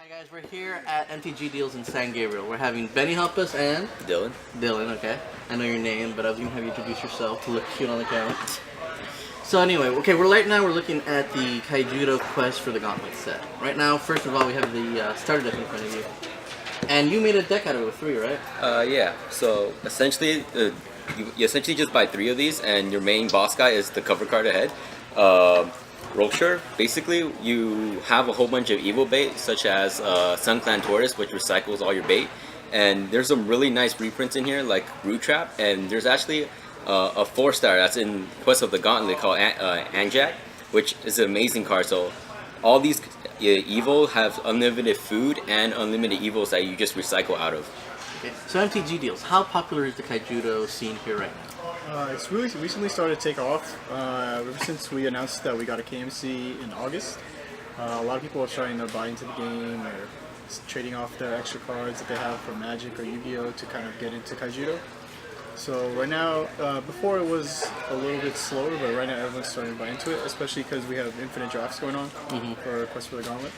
Hi guys, we're here at MTG Deals in San Gabriel. We're having Benny help us and Dylan. Dylan, okay. I know your name, but I was gonna have you introduce yourself to look cute on the camera. So anyway, okay, we're looking at the Kaijudo Quest for the Gauntlet set. Right now, first of all, we have the starter deck in front of you. And you made a deck out of it with 3, right? Yeah. So essentially, you essentially just buy 3 of these, and your main boss guy is the cover card ahead. Rocher, basically, you have a whole bunch of evil bait, such as Sun Clan Tortoise, which recycles all your bait. And there's some really nice reprints in here, like Root Trap, and there's actually a 4-star that's in Quest of the Gauntlet called Anjak, which is an amazing card. So all these evil have unlimited food and unlimited evils that you just recycle out of. Okay. So MTG Deals, how popular is the Kaijudo scene here right now? It's really recently started to take off. Ever since we announced that we got a KMC in August, a lot of people are starting to buy into the game or trading off their extra cards that they have from Magic or Yu-Gi-Oh to kind of get into Kaijudo. So right now, before it was a little bit slower, but right now everyone's starting to buy into it, especially because we have infinite drafts going on for Quest for the Gauntlet.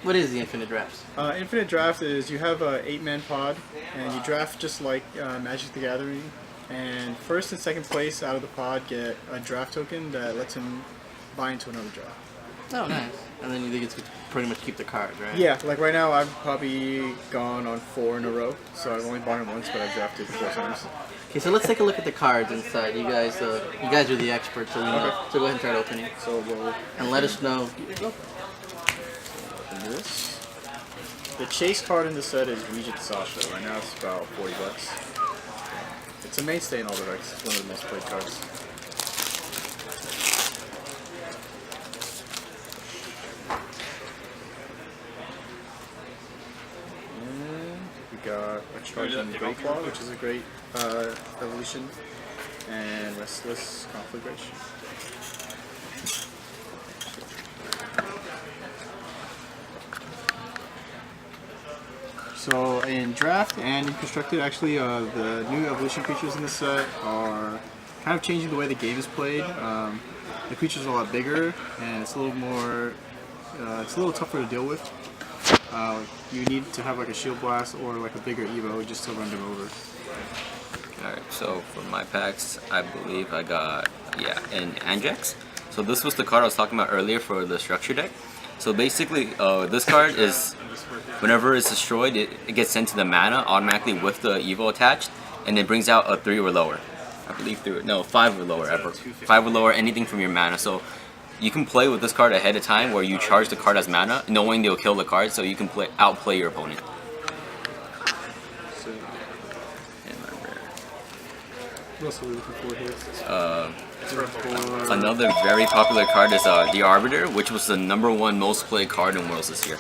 What is the infinite drafts? Infinite draft is you have a 8-man pod, and you draft just like Magic the Gathering. And first and second place out of the pod get a draft token that lets him buy into another draft. Oh, nice. And then you get to pretty much keep the card, right? Yeah, like right now I've probably gone on 4 in a row, so I've only bought it once, but I've drafted 4 times. Okay, so let's take a look at the cards inside. You guys are the experts, so we know. Okay. So go ahead and start opening. So we'll And let us know. open this. The chase card in the set is Regent Sasha. Right now it's about $40. It's a mainstay in all the decks. It's one of the most played cards. And we got a Charging Great Claw, which is a great evolution, and Restless Conflagration. So in draft and in constructed, actually, the new evolution creatures in this set are kind of changing the way the game is played. The creatures are a lot bigger, and it's a little more, it's a little tougher to deal with. You need to have like a Shield Blast or like a bigger Evo just to run them over. Alright, so for my packs, I believe I got, an Anjax. So this was the card I was talking about earlier for the structure deck. So basically, this card is, whenever it's destroyed, it gets sent to the mana automatically with the Evo attached, and it brings out a 3 or lower. I believe 5 or lower ever. 5 or lower, anything from your mana. So you can play with this card ahead of time where you charge the card as mana, knowing they'll kill the card, so you can outplay your opponent. What else are we looking for here? Another very popular card is the Arbiter, which was the #1 most played card in Worlds this year.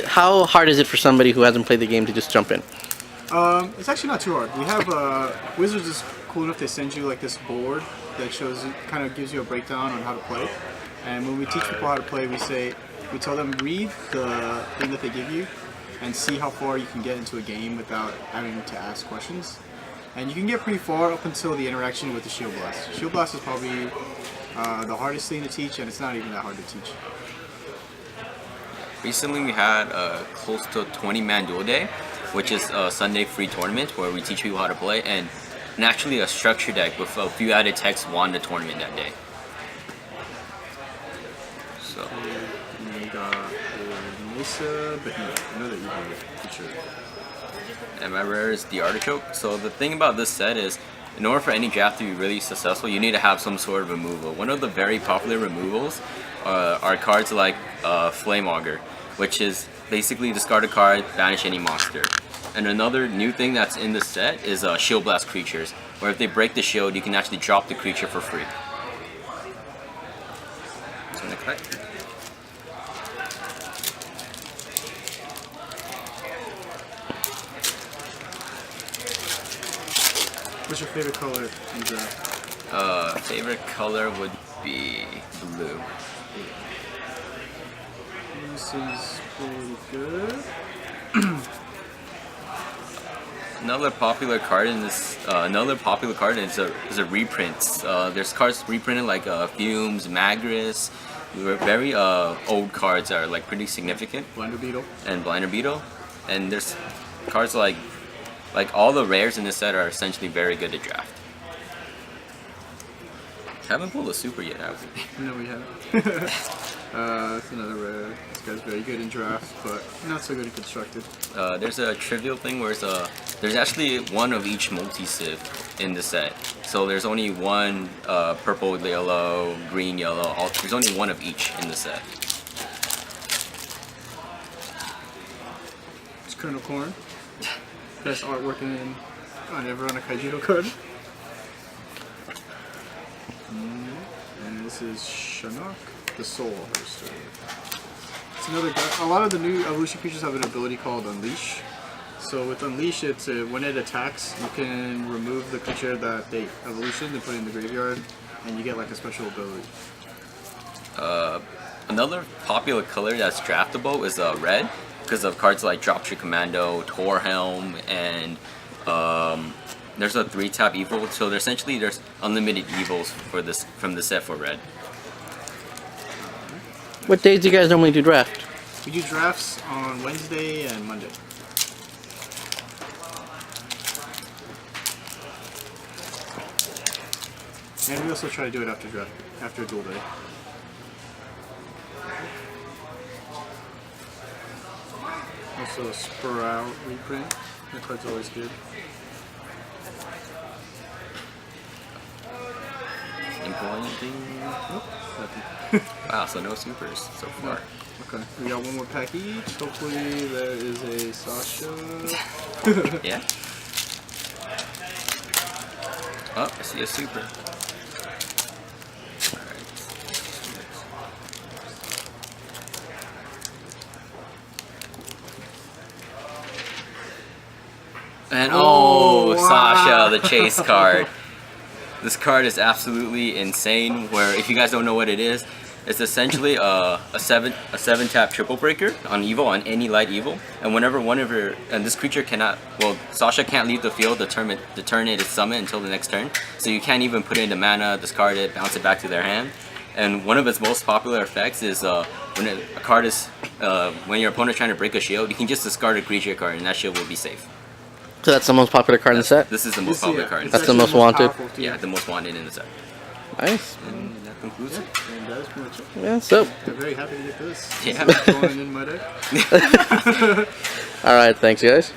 How hard is it for somebody who hasn't played the game to just jump in? It's actually not too hard. We have Wizards is cool enough to send you like this board that shows you, kind of gives you a breakdown on how to play. And when we teach people how to play, we tell them read the thing that they give you and see how far you can get into a game without having to ask questions. And you can get pretty far up until the interaction with the Shield Blast. Shield Blast is probably the hardest thing to teach, and it's not even that hard to teach. Recently we had close to 20-man duel day, which is a Sunday free tournament where we teach people how to play, and actually a structure deck with a few added texts won the tournament that day. So we got Mesa, but no, another evil feature. And my rare is the Artichoke. So the thing about this set is, in order for any draft to be really successful, you need to have some sort of removal. One of the very popular removals are cards like Flame Augur, which is basically discard a card, banish any monster. And another new thing that's in the set is Shield Blast creatures, where if they break the shield, you can actually drop the creature for free. So next pack. What's your favorite color in draft? Favorite color would be blue. This is pretty good. Another popular card in this, is a reprint. There's cards reprinted like Fumes, Magris, very old cards that are like pretty significant, Blinder Beetle. and Blinder Beetle, and there's cards like all the rares in this set are essentially very good to draft. Haven't pulled a super yet, have we? No, we haven't. It's another rare. This guy's very good in drafts, but not so good in constructed. There's a trivial thing where there's actually one of each multi-civ in the set. So there's only one purple, yellow, green, yellow. There's only one of each in the set. It's Colonel Corn. Best artwork ever on a Kaijudo card. And this is Shinnok, the Soul Harvester. It's another guy. A lot of the new evolution creatures have an ability called Unleash. So with Unleash, it's when it attacks, you can remove the creature that they evolutioned and put it in the graveyard, and you get like a special ability. Another popular color that's draftable is red, because of cards like Dropship Commando, Torhelm, and there's a 3-tap evil. So there's unlimited evils for this from the set for red. What days do you guys normally do draft? We do drafts on Wednesday and Monday. And we also try to do it after duel day. Also a Sprout reprint. That card's always good. Anything? Nope, nothing. Wow, so no supers so far. Okay, we got one more pack each. Hopefully there is a Sasha. Yeah. Oh, I see a super. And Oh, wow. Sasha, the chase card. This card is absolutely insane. Where if you guys don't know what it is, it's essentially a 7-tap triple breaker on evil, on any light evil, and whenever this creature Sasha can't leave the field the turn it is summoned until the next turn. So you can't even put it into mana, discard it, bounce it back to their hand. And one of its most popular effects is when your opponent is trying to break a shield, you can just discard a creature card and that shield will be safe. So that's the most popular card in the set? This is the most popular card. That's the most wanted? Yeah, the most wanted in the set. Nice. And that concludes it. And that is pretty much it. Yeah, so. I'm very happy to get this. Yeah. It's going in my deck. Alright, thanks guys.